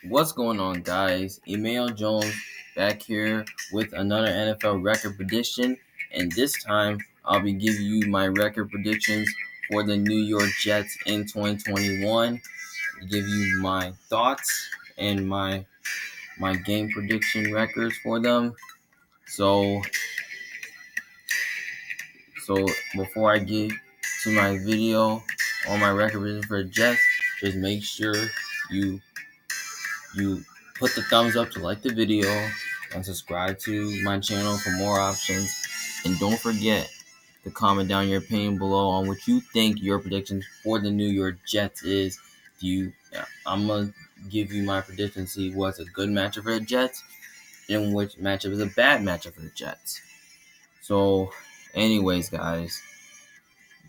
What's going on, guys? Emmanuel Jones back here with another NFL record prediction, and this time I'll be giving you my record predictions for the New York Jets in 2021. I'll give you my thoughts and my game prediction records for them. So so before I get to my video on my record prediction for the Jets, just make sure you you put the thumbs up to like the video and subscribe to my channel for more options. And don't forget to comment down your opinion below on what you think your predictions for the New York Jets is. I'm gonna give you my prediction, see what's a good matchup for the Jets and which matchup is a bad matchup for the Jets. So, anyways, guys,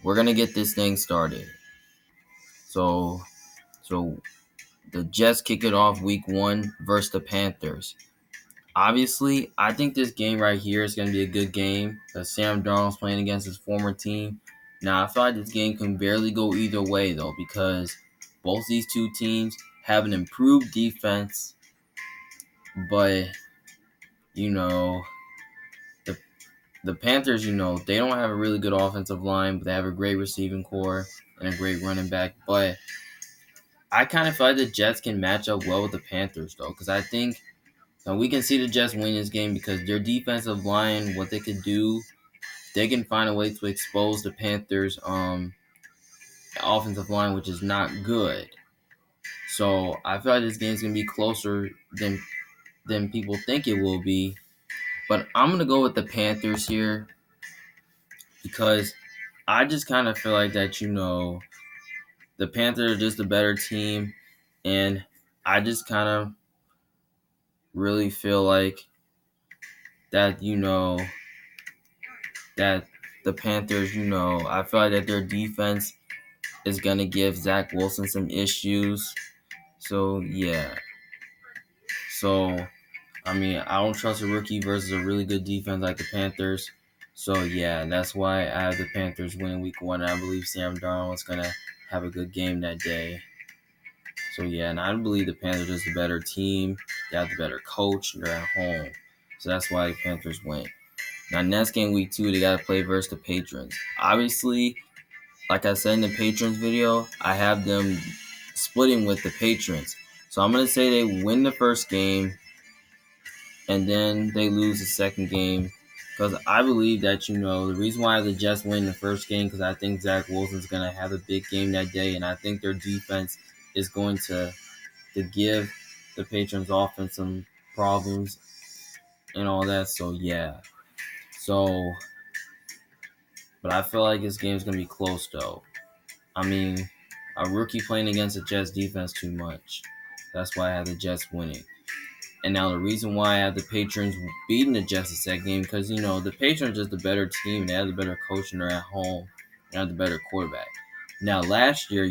we're gonna get this thing started. So the Jets kick it off week 1 versus the Panthers. Obviously, I think this game right here is going to be a good game because Sam Darnold's playing against his former team. Now, I feel like this game can barely go either way, though, because both these two teams have an improved defense, but, you know, the, the Panthers, they don't have a really good offensive line, but they have a great receiving core and a great running back. But I kind of feel like the Jets can match up well with the Panthers, though, because I think we can see the Jets win this game because their defensive line, what they could do, they can find a way to expose the Panthers' offensive line, which is not good. So I feel like this game's gonna be closer than people think it will be. But I'm gonna go with the Panthers here because I just kind of feel like that the Panthers are just a better team, and I just kind of really feel like that that the Panthers, I feel like that their defense is going to give Zach Wilson some issues. So, yeah. So, I don't trust a rookie versus a really good defense like the Panthers. So, yeah, that's why I have the Panthers winning week 1. I believe Sam Darnold is going to have a good game that day. So, yeah, and I believe the Panthers is the better team. They have the better coach, and they're at home. So, that's why the Panthers win. Now, next game, week 2, they got to play versus the Patriots. Obviously, like I said in the Patriots video, I have them splitting with the Patriots. So I'm going to say they win the first game and then they lose the second game. Because I believe that, the reason why the Jets win the first game, because I think Zach Wilson's going to have a big game that day. And I think their defense is going to give the Patriots offense some problems and all that. So, yeah. But I feel like this game's going to be close, though. A rookie playing against the Jets defense too much. That's why I have the Jets winning. And now the reason why I have the Patriots beating the Jets the second game, because, the Patriots are the better team. They have the better coach and they're at home. They have the better quarterback. Now, last year,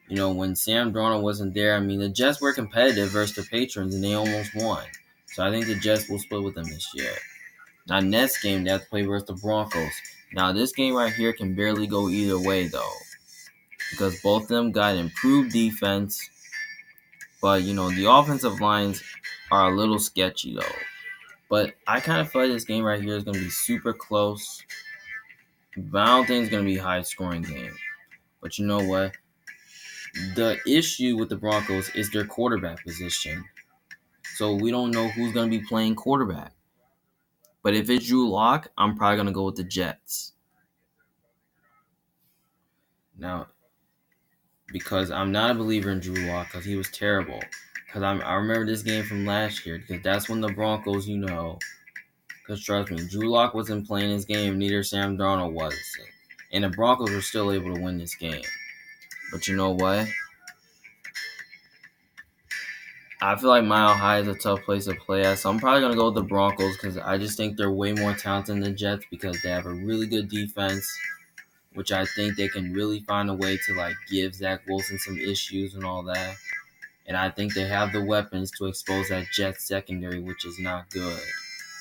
when Sam Darnold wasn't there, the Jets were competitive versus the Patriots and they almost won. So I think the Jets will split with them this year. Now, next game, they have to play versus the Broncos. Now, this game right here can barely go either way, though, because both of them got improved defense, but, the offensive lines are a little sketchy, though. But I kind of feel like this game right here is going to be super close, but I don't think it's going to be a high-scoring game. But you know what? The issue with the Broncos is their quarterback position. So we don't know who's going to be playing quarterback. But if it's Drew Lock, I'm probably going to go with the Jets. Now, because I'm not a believer in Drew Lock because he was terrible. Because I remember this game from last year because that's when the Broncos, because trust me, Drew Lock wasn't playing this game, neither Sam Darnold was. And the Broncos were still able to win this game. But you know what? I feel like Mile High is a tough place to play at, so I'm probably going to go with the Broncos because I just think they're way more talented than the Jets because they have a really good defense, which I think they can really find a way to, give Zach Wilson some issues and all that. And I think they have the weapons to expose that Jets secondary, which is not good.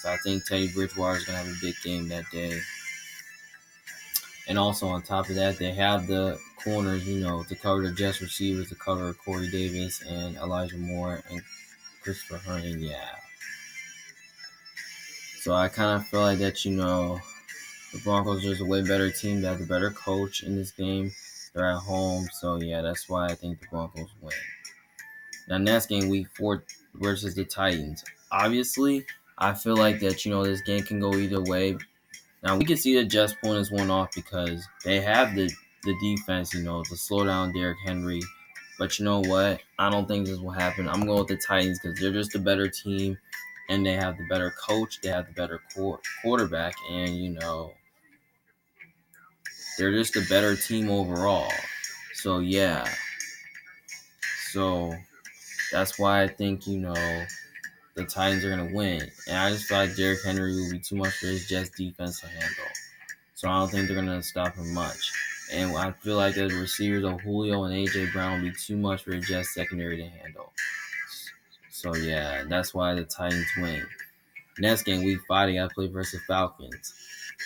So I think Teddy Bridgewater is going to have a big game that day. And also on top of that, they have the corners, to cover the Jets receivers, to cover Corey Davis and Elijah Moore and Christopher Herndon. Yeah. So I kind of feel like that, the Broncos are just a way better team. They have the better coach in this game. They're at home. So yeah, that's why I think the Broncos win. Now, next game, week 4 versus the Titans. Obviously, I feel like that, this game can go either way. Now, we can see the Jets pulling this one off because they have the defense, to slow down Derrick Henry. But you know what? I don't think this will happen. I'm going with the Titans because they're just a better team, and they have the better coach. They have the better quarterback, and, they're just a better team overall. So, yeah. So, that's why I think, the Titans are going to win. And I just feel like Derrick Henry will be too much for his Jets defense to handle. So I don't think they're going to stop him much. And I feel like the receivers of Julio and A.J. Brown will be too much for the Jets secondary to handle. So, yeah, that's why the Titans win. Next game, week 5, they got to play versus Falcons.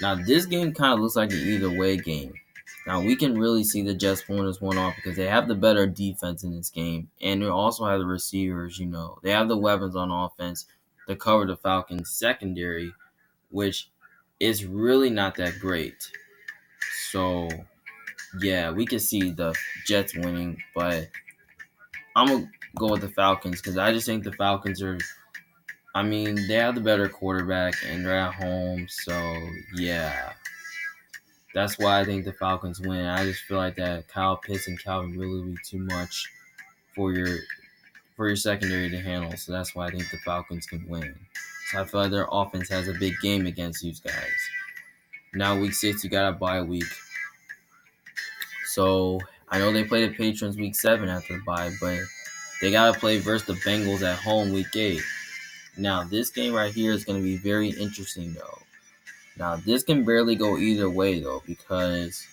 Now, this game kind of looks like an either-way game. Now, we can really see the Jets pulling this one off because they have the better defense in this game. And they also have the receivers, They have the weapons on offense to cover the Falcons' secondary, which is really not that great. So, yeah, we can see the Jets winning. But I'm going to go with the Falcons because I just think the Falcons are... they have the better quarterback and they're at home. So, yeah. That's why I think the Falcons win. I just feel like that Kyle Pitts and Calvin really will be too much for your secondary to handle. So that's why I think the Falcons can win. So I feel like their offense has a big game against these guys. Now week 6, you got a bye week. So I know they play the Patriots week 7 after the bye, but they got to play versus the Bengals at home week 8. Now this game right here is going to be very interesting though. Now, this can barely go either way, though, because,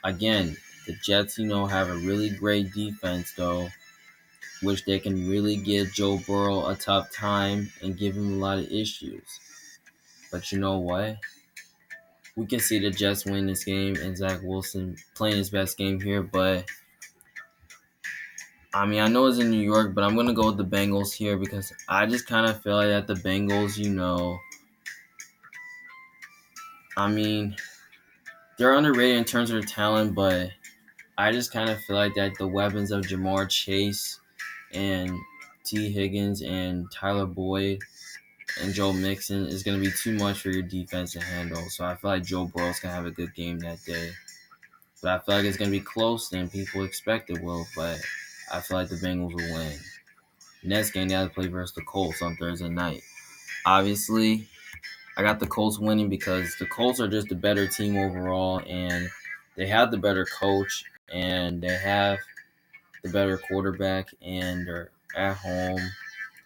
again, the Jets, have a really great defense, though, which they can really give Joe Burrow a tough time and give him a lot of issues. But you know what? We can see the Jets win this game and Zach Wilson playing his best game here, but I know it's in New York, but I'm going to go with the Bengals here because I just kind of feel like that the Bengals, they're underrated in terms of their talent, but I just kind of feel like that the weapons of Jamar Chase and T. Higgins and Tyler Boyd and Joe Mixon is going to be too much for your defense to handle. So I feel like Joe Burrow's going to have a good game that day. But I feel like it's going to be close than people expect it will, but I feel like the Bengals will win. Next game, they have to play versus the Colts on Thursday night. Obviously, I got the Colts winning because the Colts are just a better team overall, and they have the better coach, and they have the better quarterback, and they're at home,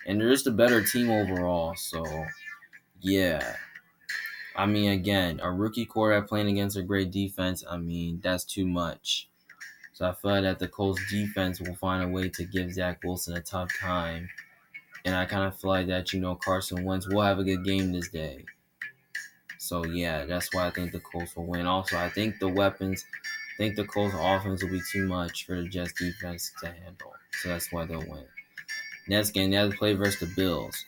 and they're just a better team overall. So, yeah. Again, a rookie quarterback playing against a great defense, that's too much. So I feel like that the Colts defense will find a way to give Zach Wilson a tough time. And I kind of feel like that, Carson Wentz will have a good game this day. So, yeah, that's why I think the Colts will win. Also, I think the Colts offense will be too much for the Jets defense to handle. So that's why they'll win. Next game, they have to play versus the Bills.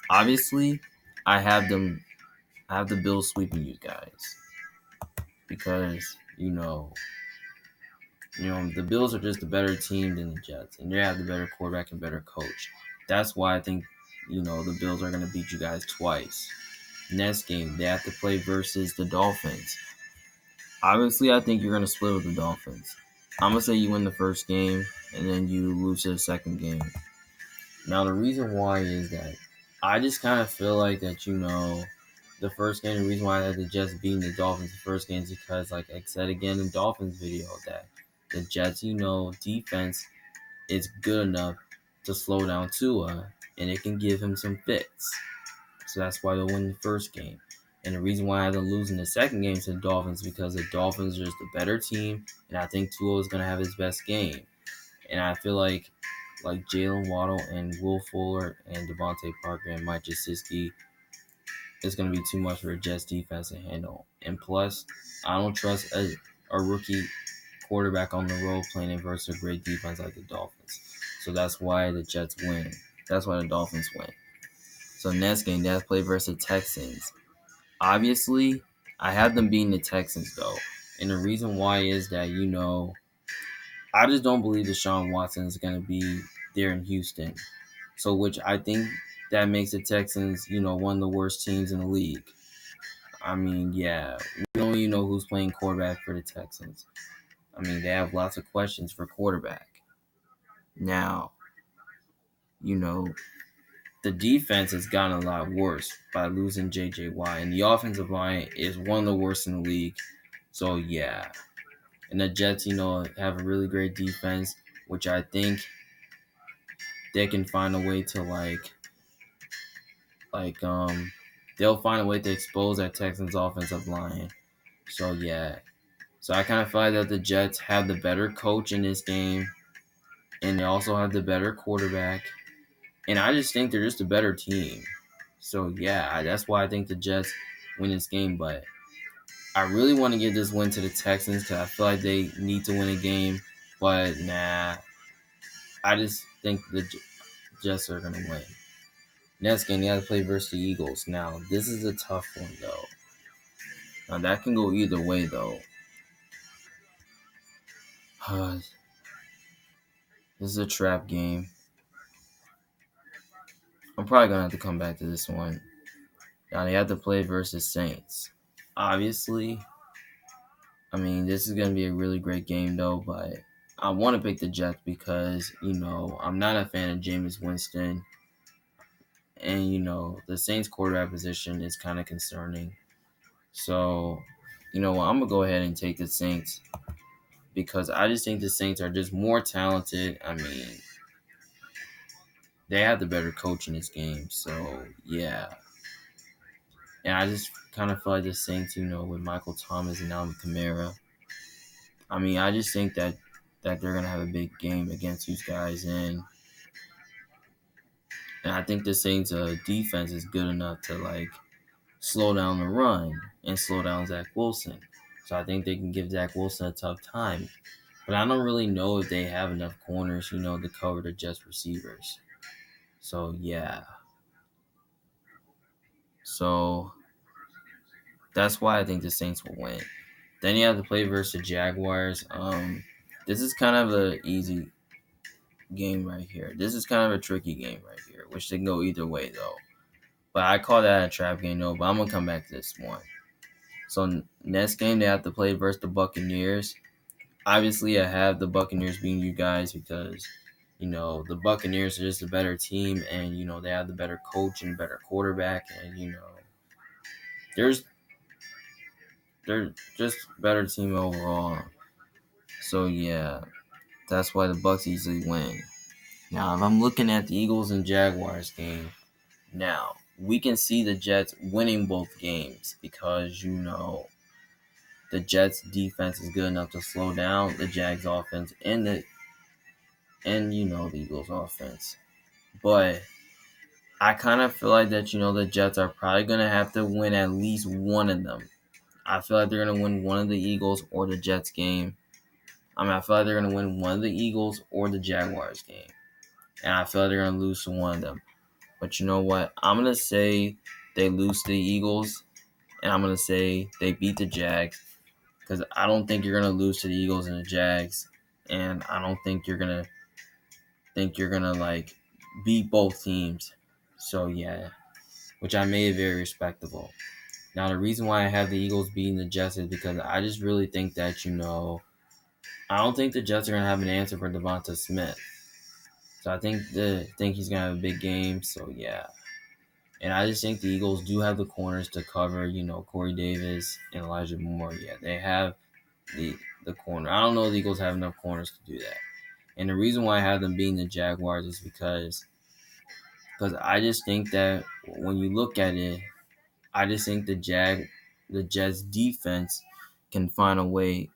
Obviously, I have the Bills sweeping you guys. Because, the Bills are just a better team than the Jets. And they have the better quarterback and better coach. That's why I think, the Bills are going to beat you guys twice. Next game, they have to play versus the Dolphins. Obviously, I think you're going to split with the Dolphins. I'm going to say you win the first game, and then you lose the second game. Now, the reason why is that I just kind of feel like that, the first game, the reason why I had the Jets beating the Dolphins the first game is because, like I said again in the Dolphins video, that the Jets, defense is good enough to slow down Tua, and it can give him some fits. So that's why they'll win the first game. And the reason why I had them losing the second game to the Dolphins is because the Dolphins are just a better team, and I think Tua is going to have his best game. And I feel like Jalen Waddle and Will Fuller and Devontae Parker and Mike Gesicki, it's going to be too much for a Jets defense to handle. And plus, I don't trust a rookie quarterback on the road playing in versus a great defense like the Dolphins. So that's why the Jets win. That's why the Dolphins win. So next game, they have to play versus the Texans. Obviously, I have them beating the Texans though. And the reason why is that, I just don't believe Deshaun Watson is going to be there in Houston. So, which I think that makes the Texans, one of the worst teams in the league. I mean, yeah, we don't even know who's playing quarterback for the Texans. I mean, they have lots of questions for quarterback. Now, you know, the defense has gotten a lot worse by losing J.J. Watt, and the offensive line is one of the worst in the league. So, yeah. And the Jets, have a really great defense, which I think they can find a way to they'll find a way to expose that Texans offensive line. So yeah. So I kind of feel like that the Jets have the better coach in this game, and they also have the better quarterback. And I just think they're just a better team. So yeah, that's why I think the Jets win this game. But I really want to give this win to the Texans because I feel like they need to win a game. But nah, I just think the Jets are gonna win. Next game, they have to play versus the Eagles. Now, this is a tough one, though. Now, that can go either way, though. This is a trap game. I'm probably going to have to come back to this one. Now, they have to play versus Saints. Obviously, I mean, this is going to be a really great game, though, but I want to pick the Jets because, I'm not a fan of Jameis Winston. And, the Saints quarterback position is kind of concerning. So, I'm going to go ahead and take the Saints because I just think the Saints are just more talented. I mean, they have the better coach in this game. So, yeah. And I just kind of feel like the Saints, with Michael Thomas and Alvin Kamara. I mean, I just think that they're going to have a big game against these guys. And I think the Saints' defense is good enough to, slow down the run and slow down Zach Wilson. So I think they can give Zach Wilson a tough time. But I don't really know if they have enough corners, to cover the Jets receivers. So, yeah. So, that's why I think the Saints will win. Then you have to play versus the Jaguars. This is kind of an easy game right here. This is kind of a tricky game right here, which they can go either way, though. But I call that a trap game, though. But I'm going to come back to this one. So, next game, they have to play versus the Buccaneers. Obviously, I have the Buccaneers beating you guys because, the Buccaneers are just a better team and, they have the better coach and better quarterback. And, they're just a better team overall. So, yeah, that's why the Bucs easily win. Now, if I'm looking at the Eagles and Jaguars game, now, we can see the Jets winning both games because, the Jets defense is good enough to slow down the Jags offense and the Eagles offense. But I kind of feel like that, the Jets are probably going to have to win at least one of them. I feel like they're going to win one of the Eagles or the Jets game. I feel like they're going to win one of the Eagles or the Jaguars game. And I feel like they're going to lose to one of them. But you know what? I'm going to say they lose to the Eagles. And I'm going to say they beat the Jags. Because I don't think you're going to lose to the Eagles and the Jags. And I don't think you're going to beat both teams. So, yeah. Which I made very respectable. Now, the reason why I have the Eagles beating the Jets is because I just really think that, I don't think the Jets are going to have an answer for Devonta Smith. So I think he's going to have a big game. So, yeah. And I just think the Eagles do have the corners to cover, Corey Davis and Elijah Moore. Yeah, they have the corner. I don't know if the Eagles have enough corners to do that. And the reason why I have them beating the Jaguars is because I just think that when you look at it, I just think the Jets defense can find a way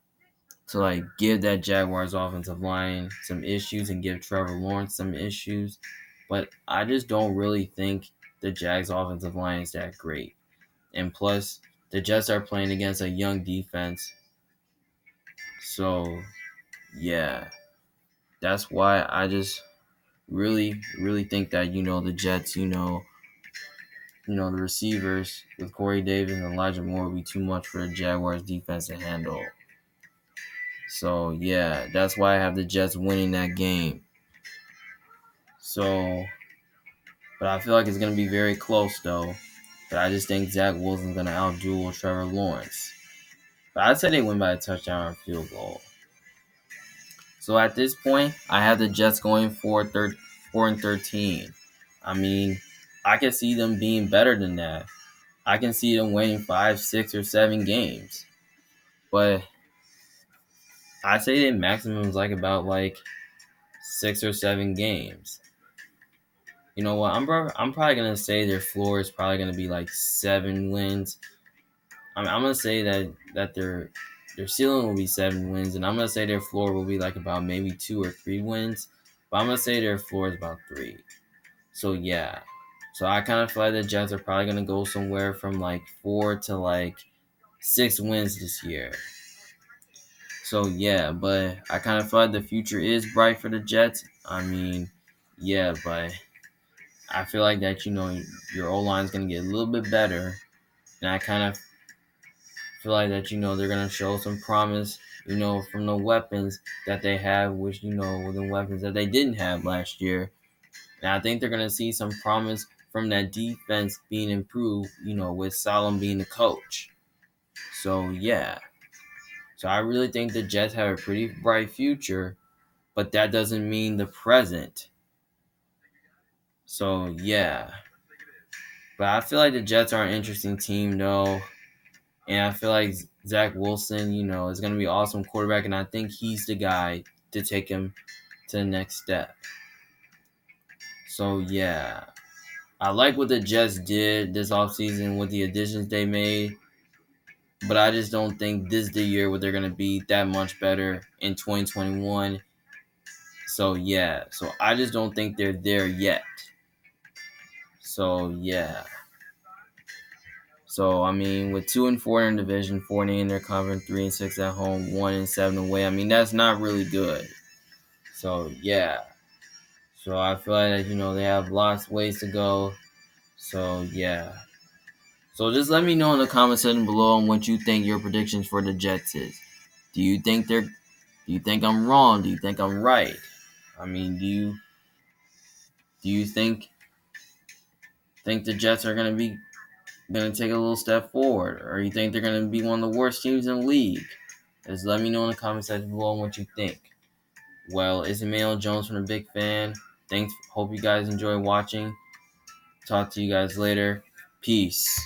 to give that Jaguars offensive line some issues and give Trevor Lawrence some issues. But I just don't really think the Jags offensive line is that great. And plus, the Jets are playing against a young defense. So, yeah, that's why I just really, really think that, the Jets, the receivers with Corey Davis and Elijah Moore will be too much for the Jaguars defense to handle. So, yeah, that's why I have the Jets winning that game. So, but I feel like it's going to be very close, though. But I just think Zach Wilson's going to outduel Trevor Lawrence. But I'd say they win by a touchdown or field goal. So at this point, I have the Jets going 4-13. I mean, I can see them being better than that. I can see them winning 5, 6, or 7 games. But I say their maximum is about 6 or 7 games. You know what? I'm probably gonna say their floor is probably gonna be 7 wins. I'm gonna say that their ceiling will be 7 wins, and I'm gonna say their floor will be about maybe 2 or 3 wins. But I'm gonna say their floor is about 3. So yeah. So I kind of feel like the Jets are probably gonna go somewhere from 4 to 6 wins this year. So yeah, but I kind of feel like the future is bright for the Jets. I mean, yeah, but I feel like that your O line is gonna get a little bit better, and I kind of feel like that they're gonna show some promise, from the weapons that they have, which were the weapons that they didn't have last year, and I think they're gonna see some promise from that defense being improved, with Saleh being the coach. So yeah. So I really think the Jets have a pretty bright future, but that doesn't mean the present. So yeah. But I feel like the Jets are an interesting team though. And I feel like Zach Wilson, is going to be an awesome quarterback, and I think he's the guy to take him to the next step. So yeah. I like what the Jets did this offseason with the additions they made. But I just don't think this is the year where they're going to be that much better in 2021. So, yeah. So, I just don't think they're there yet. So, yeah. So, I mean, with 2-4 in the division, 4-8 in their conference, 3-6 at home, 1-7 away, I mean, that's not really good. So, yeah. So, I feel like, they have lots of ways to go. So, yeah. So just let me know in the comment section below on what you think your predictions for the Jets is. Do you think I'm wrong? Do you think I'm right? I mean, do you think the Jets are gonna take a little step forward, or you think they're gonna be one of the worst teams in the league? Just let me know in the comment section below on what you think. Well, it's Emmanuel Jones from the Big Fan. Thanks. Hope you guys enjoy watching. Talk to you guys later. Peace.